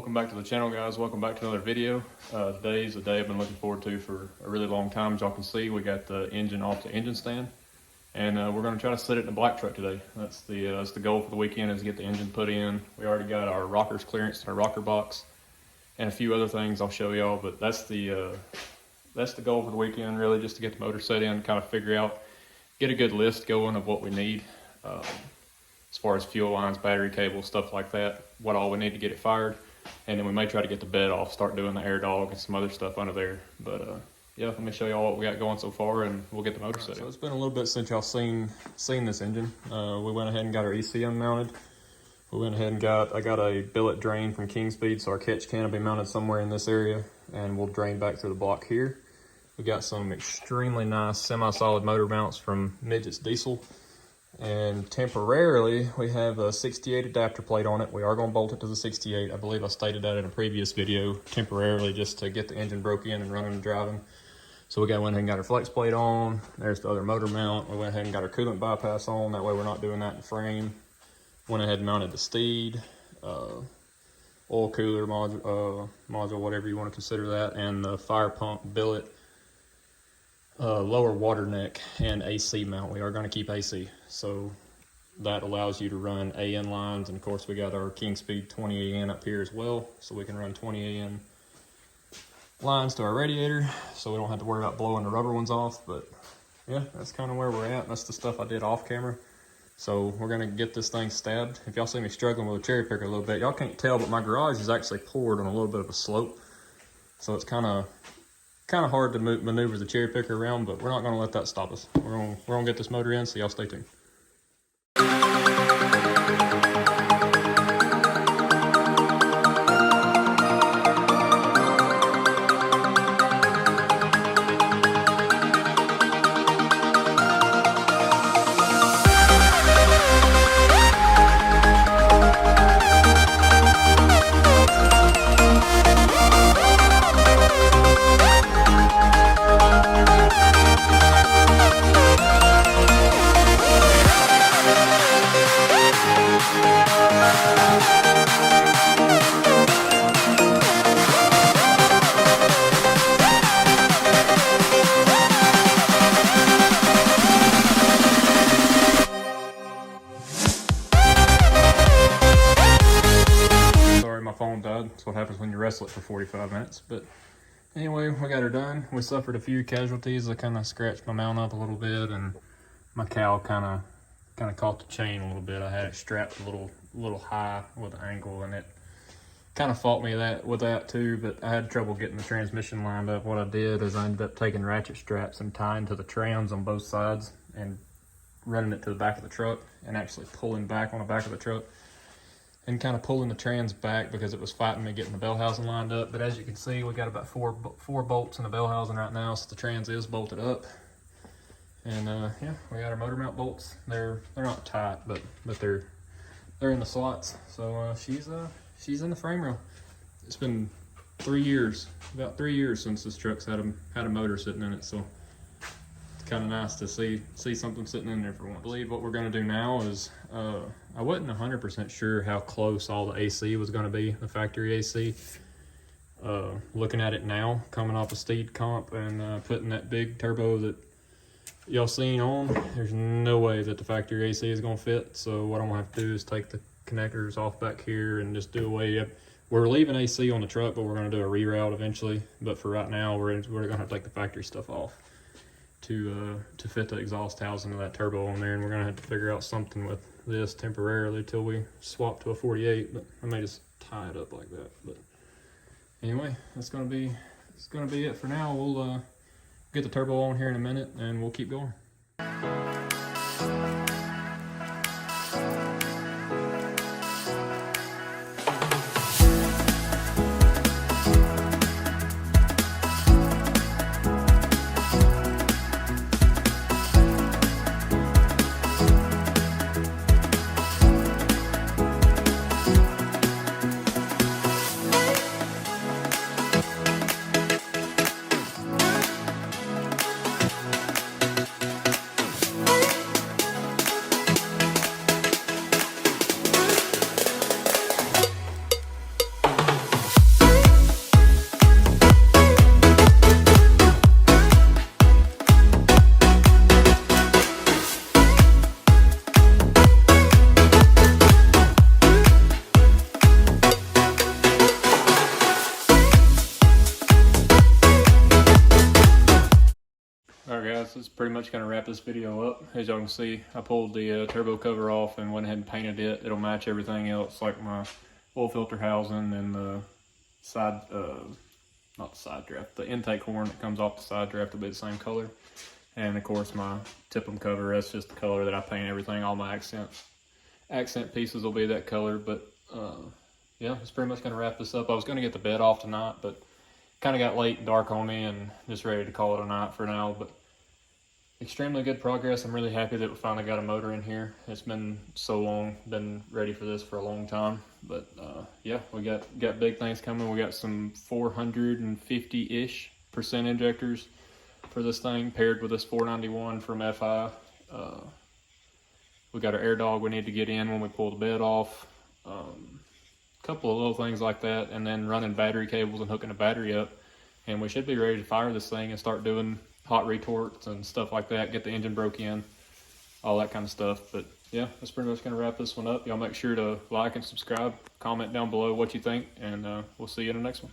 Welcome back to the channel, guys. Welcome back to another video. Today is a day I've been looking forward to for a really long time. As y'all can see, we got the engine off the engine stand, and we're going to try to set it in a black truck today. That's the goal for the weekend, is to get the engine put in. We already got our rockers clearance and our rocker box and a few other things I'll show y'all, but that's the goal for the weekend, really, just to get the motor set in, kind of figure out, get a good list going of what we need. As far as fuel lines, battery cables, stuff like that, what all we need to get it fired. And then we may try to get the bed off, start doing the air dog and some other stuff under there. But yeah, let me show y'all what we got going so far, and we'll get the motor set in. So it's been a little bit since y'all seen this engine. We went ahead and got our ECM mounted. We went ahead and I got a billet drain from King Speed, so our catch can will be mounted somewhere in this area, and we'll drain back through the block here. We got some extremely nice semi-solid motor mounts from Midget's Diesel. And temporarily, we have a 68 adapter plate on it. We are going to bolt it to the 68. I believe I stated that in a previous video, temporarily, just to get the engine broke in and running and driving. So we went ahead and got our flex plate on. There's the other motor mount. We went ahead and got our coolant bypass on. That way we're not doing that in frame. Went ahead and mounted the steed, oil cooler module, whatever you want to consider that, and the fire pump billet, lower water neck, and AC mount. We are going to keep AC, so that allows you to run AN lines. And of course we got our King Speed 20 AN up here as well, so we can run 20 AN lines to our radiator, so we don't have to worry about blowing the rubber ones off. But yeah, that's kind of where we're at. That's the stuff I did off camera. So we're going to get this thing stabbed. If y'all see me struggling with a cherry picker a little bit, y'all can't tell, but my garage is actually poured on a little bit of a slope, so it's kind of hard to maneuver the cherry picker around, but we're not going to let that stop us. We're going to get this motor in, so y'all stay tuned. That's what happens when you wrestle it for 45 minutes. But anyway, we got her done. We suffered a few casualties. I kind of scratched my mount up a little bit, and my cowl kind of caught the chain a little bit. I had it strapped a little high with an angle, and it kind of fought me with that too. But I had trouble getting the transmission lined up. What I did is I ended up taking ratchet straps and tying to the trams on both sides and running it to the back of the truck, and actually pulling back on the back of the truck and kind of pulling the trans back because it was fighting me getting the bell housing lined up. But as you can see, we got about four bolts in the bell housing right now, so the trans is bolted up. And yeah, we got our motor mount bolts. They're not tight, but they're in the slots. So she's in the frame rail. It's been about 3 years since this truck's had a motor sitting in it. So it's kind of nice to see something sitting in there for once. I believe what we're going to do now is, I wasn't 100% sure how close all the AC was going to be, the factory AC. Looking at it now, coming off a Steed comp and putting that big turbo that y'all seen on, there's no way that the factory AC is going to fit. So what I'm going to have to do is take the connectors off back here and just do away. We're leaving AC on the truck, but we're going to do a reroute eventually. But for right now, we're going to have to take the factory stuff off to fit the exhaust housing of that turbo on there, and we're going to have to figure out something with this temporarily till we swap to a 48. But I may just tie it up like that. But anyway, it's going to be it for now. We'll get the turbo on here in a minute, and we'll keep going. guys, it's pretty much going to wrap this video up. As y'all can see, I pulled the turbo cover off and went ahead and painted it. It'll match everything else, like my oil filter housing and the side, not the side draft, the intake horn that comes off the side draft will be the same color. And of course my tip-em cover, that's just the color that I paint everything. All my accent pieces will be that color. But yeah, it's pretty much going to wrap this up. I was going to get the bed off tonight, but kind of got late and dark on me and just ready to call it a night for now. But extremely good progress. I'm really happy that we finally got a motor in here. It's been so long, been ready for this for a long time. But yeah, we got big things coming. We got some 450-ish percent injectors for this thing paired with this 491 from FI. We got our air dog we need to get in when we pull the bed off. Couple of little things like that, and then running battery cables and hooking a battery up, and we should be ready to fire this thing and start doing hot retorts and stuff like that, get the engine broke in, all that kind of stuff. But yeah, that's pretty much going to wrap this one up. Y'all make sure to like and subscribe, comment down below what you think, and we'll see you in the next one.